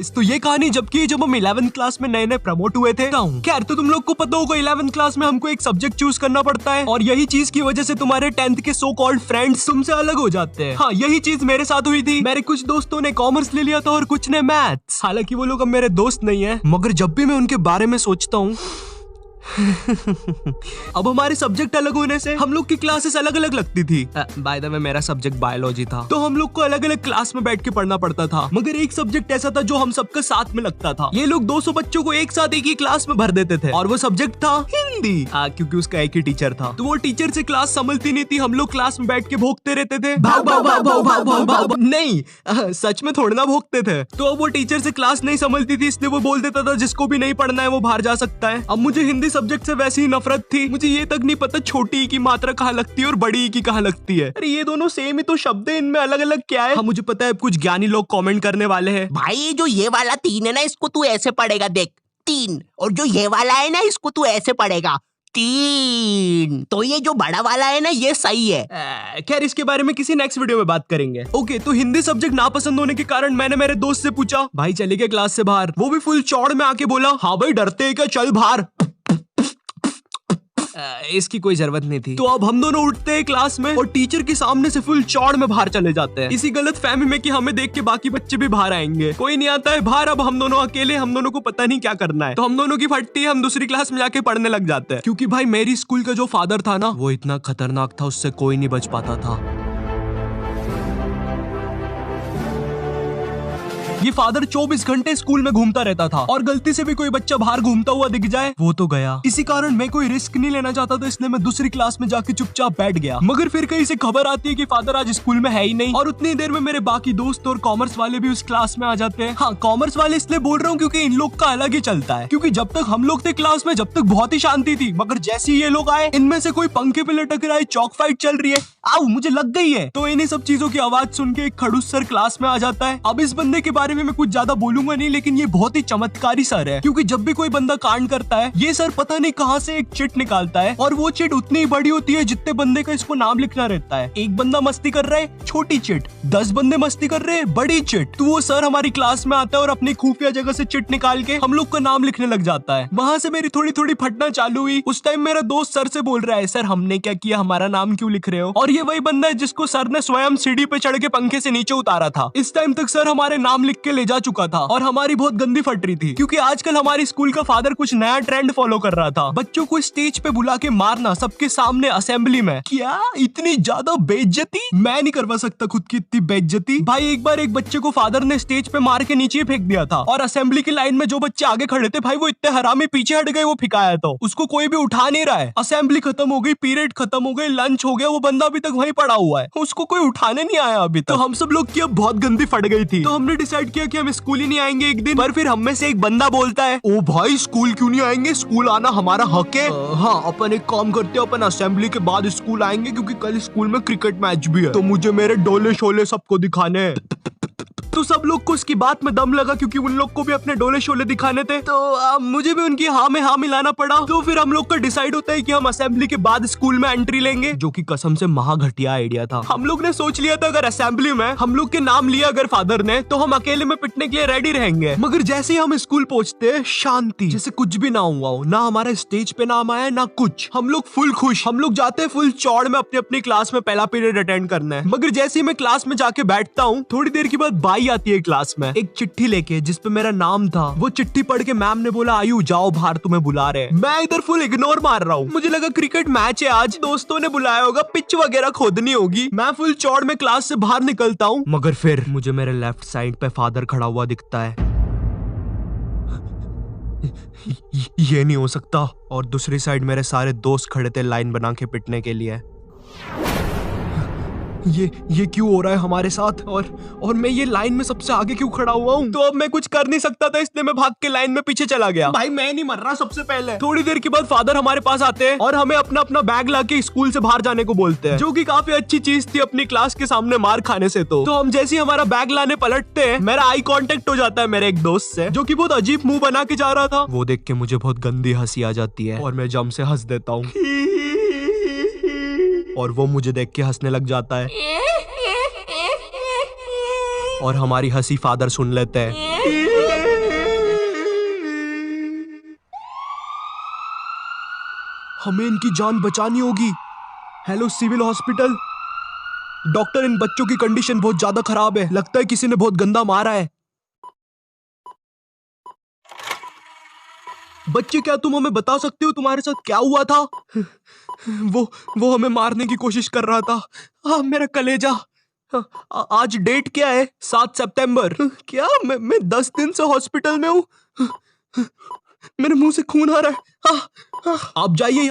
तो ये कहानी जबकि जब हम 11th क्लास में नए नए प्रमोट हुए थे। खैर तो तुम लोग को पता होगा 11th क्लास में हमको एक सब्जेक्ट चूज करना पड़ता है और यही चीज की वजह से तुम्हारे 10th के सो कॉल्ड फ्रेंड्स तुमसे अलग हो जाते हैं। हाँ, यही चीज मेरे साथ हुई थी। मेरे कुछ दोस्तों ने कॉमर्स ले लिया था और कुछ ने मैथ्स। हालांकि वो लोग अब मेरे दोस्त नहीं है, मगर जब भी मैं उनके बारे में सोचता हूँ अब हमारे सब्जेक्ट अलग होने से हम लोग की क्लासेस अलग अलग लगती थी। बाय द वे मेरा सब्जेक्ट बायोलॉजी था, तो हम लोग को अलग अलग क्लास में बैठ के पढ़ना पड़ता था। मगर एक सब्जेक्ट ऐसा था जो हम सबका साथ में लगता था। ये लोग 200 बच्चों को एक साथ एक ही क्लास में भर देते थे और वो सब्जेक्ट था हिंदी। क्योंकि उसका एक ही टीचर था, तो वो टीचर से क्लास संभलती नहीं थी। हम लोग क्लास में बैठ के भोंकते रहते थे, भाग भाग भाग भाग भाग भाग भाग। नहीं, सच में थोड़ा ना भोंकते थे। तो अब वो टीचर से क्लास नहीं संभलती थी, इसलिए वो बोल देता था जिसको भी नहीं पढ़ना है वो बाहर जा सकता है। अब मुझे हिंदी सब्जेक्ट से वैसी ही नफरत थी। मुझे ये तक नहीं पता छोटी की मात्रा कहाँ लगती है और बड़ी की कहाँ लगती है। अरे ये दोनों सेम ही तो शब्द है, इनमें अलग अलग क्या है? हाँ, मुझे पता है कुछ ज्ञानी लोग कमेंट करने वाले हैं। भाई जो ये वाला 3 है ना, इसको तू ऐसे पढ़ेगा, देख 3। और जो ये वाला है ना, इसको तू ऐसे पढ़ेगा 3। तो ये जो बड़ा वाला है ना, ये सही है। खैर इसके बारे में किसी नेक्स्ट वीडियो में बात करेंगे। ओके, तो हिंदी सब्जेक्ट नापसंद होने के कारण मैंने मेरे दोस्त से पूछा, भाई चले गए क्लास से बाहर? वो भी फुल चौड़ में आके बोला, हाँ भाई डरते हैं क्या, चल बाहर। इसकी कोई जरूरत नहीं थी। तो अब हम दोनों उठते हैं क्लास में और टीचर के सामने से फुल चौड़ में बाहर चले जाते हैं, इसी गलत फहमी में कि हमें देख के बाकी बच्चे भी बाहर आएंगे। कोई नहीं आता है बाहर। अब हम दोनों अकेले, हम दोनों को पता नहीं क्या करना है, तो हम दोनों की फटती है। हम दूसरी क्लास में जाके पढ़ने लग जाते हैं, क्योंकि भाई मेरी स्कूल का जो फादर था ना, वो इतना खतरनाक था, उससे कोई नहीं बच पाता था। ये फादर 24 घंटे स्कूल में घूमता रहता था और गलती से भी कोई बच्चा बाहर घूमता हुआ दिख जाए वो तो गया। इसी कारण मैं कोई रिस्क नहीं लेना चाहता था, इसलिए मैं दूसरी क्लास में जाके चुपचाप बैठ गया। मगर फिर कहीं से खबर आती है कि फादर आज स्कूल में है ही नहीं और उतनी देर में मेरे बाकी दोस्त और कॉमर्स वाले भी उस क्लास में आ जाते हैं। हाँ, कॉमर्स वाले इसलिए बोल रहा हूँ क्योंकि इन लोग का अलग ही चलता है। क्योंकि जब तक हम लोग थे क्लास में, जब तक बहुत ही शांति थी, मगर जैसे ही ये लोग आए, इनमें से कोई पंखे पे लटक रहा है, चौक फाइट चल रही है, आओ मुझे लग गई है। तो इन्हीं सब चीजों की आवाज सुन के एक खड़ूस सर क्लास में आ जाता है। अब इस बंदे के बारे में मैं कुछ ज्यादा बोलूंगा नहीं, लेकिन ये बहुत ही चमत्कारी सर है। क्योंकि जब भी कोई बंदा कांड करता है, ये सर पता नहीं कहां से एक चिट निकालता है और वो चिट उतनी बड़ी होती है जितने बंदे का इसको नाम लिखना रहता है। एक बंदा मस्ती कर रहा है, छोटी चिट, 10 बंदे मस्ती कर रहे हैं, बड़ी चिट। तो वो सर हमारी क्लास में आता है और अपनी खुफिया जगह से चिट निकाल के हम लोग का नाम लिखने लग जाता है। वहां से मेरी थोड़ी थोड़ी फटना चालू हुई। उस टाइम मेरा दोस्त सर से बोल रहा है, सर हमने क्या किया, हमारा नाम क्यों लिख रहे हो? और ये वही बंदा है जिसको सर ने स्वयं सीढ़ी पे चढ़ के पंखे से नीचे उतारा था। इस टाइम तक सर हमारे नाम लिख के ले जा चुका था और हमारी बहुत गंदी फट रही थी, क्योंकि आजकल हमारी स्कूल का फादर कुछ नया ट्रेंड फॉलो कर रहा था, बच्चों को स्टेज पे बुला के मारना सबके सामने असेंबली में। क्या इतनी ज्यादा बेइज्जती? मैं नहीं करवा सकता खुद की इतनी बेइज्जती। भाई एक बार एक बच्चे को फादर ने स्टेज पे मार के नीचे फेंक दिया था और असेंबली की लाइन में जो बच्चे आगे खड़े थे, भाई वो इतने हरामी पीछे हट गए, वो फिकाया तो उसको कोई भी उठा नहीं रहा है। असेंबली खत्म हो गई, पीरियड खत्म हो गई, लंच हो गया, वो बंदा अभी तक वहीं पड़ा हुआ है, उसको कोई उठाने नहीं आया अभी तक। तो हम सब लोग की अब बहुत गंदी फट गई थी, तो हमने डिसाइड किया कि हम स्कूल ही नहीं आएंगे एक दिन। पर फिर हम में से एक बंदा बोलता है, ओ भाई स्कूल क्यों नहीं आएंगे, स्कूल आना हमारा हक है। हाँ, अपन एक काम करते हैं, अपन असेंबली के बाद स्कूल आएंगे, क्योंकि कल स्कूल में क्रिकेट मैच भी है, तो मुझे मेरे डोले शोले सबको दिखाने हैं। तो सब लोग को उसकी बात में दम लगा, क्योंकि उन लोग को भी अपने डोले शोले दिखाने थे, तो मुझे भी उनकी हाँ में हाँ मिलाना पड़ा। तो फिर हम लोग का डिसाइड होता है कि हम असेंबली के बाद स्कूल में एंट्री लेंगे, जो कि कसम से महा घटिया आइडिया था। हम लोग ने सोच लिया था अगर असेंबली में हम लोग के नाम लिया अगर फादर ने, तो हम अकेले में पिटने के लिए रेडी रहेंगे। मगर जैसे ही हम स्कूल पहुंचते हैं, शांति, जैसे कुछ भी ना हुआ हो, ना हमारा स्टेज पे नाम आया ना कुछ। हम लोग फुल खुश, हम लोग जाते हैं फुल चौड़ में अपनी अपनी क्लास में पहला पीरियड अटेंड करना है। मगर जैसे ही मैं क्लास में जाके बैठता हूँ, थोड़ी देर के बाद बाई आती है क्लास में एक चिट्ठी लेके जिसपे मेरा नाम था। वो चिट्ठी पढ़ के मैम ने बोला, आयु जाओ बाहर, तुम्हें बुला रहे हैं। मैं इधर फुल इग्नोर मार रहा हूँ, मुझे लगा क्रिकेट मैच है आज, दोस्तों ने बुलाया होगा, पिच वगैरह खोदनी होगी। मैं फुल चौड़ में क्लास से बाहर निकलता हूँ, मगर फिर मुझे मेरे लेफ्ट साइड पे फादर खड़ा हुआ दिखता है। ये नहीं हो सकता। और दूसरी साइड मेरे सारे दोस्त खड़े थे लाइन बना के पिटने के लिए। ये क्यों हो रहा है हमारे साथ, और मैं ये लाइन में सबसे आगे क्यों खड़ा हुआ हूँ? तो अब मैं कुछ कर नहीं सकता था, इसलिए मैं भाग के लाइन में पीछे चला गया। भाई मैं नहीं मर रहा सबसे पहले। थोड़ी देर के बाद फादर हमारे पास आते हैं और हमें अपना अपना बैग लाके स्कूल से बाहर जाने को बोलते हैं, जो कि काफी अच्छी चीज थी अपनी क्लास के सामने मार खाने से। तो हम जैसे ही हमारा बैग लाने पलटते हैं, मेरा आई कांटेक्ट हो जाता है मेरे एक दोस्त से, जो कि बहुत अजीब मुंह बना के जा रहा था। वो देख के मुझे बहुत गंदी हंसी आ जाती है और मैं जम से हंस देता हूँ और वो मुझे देख के हंसने लग जाता है और हमारी हंसी फादर सुन लेते हैं। हमें इनकी जान बचानी होगी। Hello civil hospital. डॉक्टर, इन बच्चों की कंडीशन बहुत ज्यादा खराब है, लगता है किसी ने बहुत गंदा मारा है। बच्चे, क्या तुम हमें बता सकते हो तुम्हारे साथ क्या हुआ था? वो हमें मारने की कोशिश कर रहा था। मेरा कलेजा। आज डेट क्या है? 7 सितंबर। क्या? मैं 10 दिन से हॉस्पिटल में हूँ। मेरे मुंह से खून आ रहा है। आप जाइए।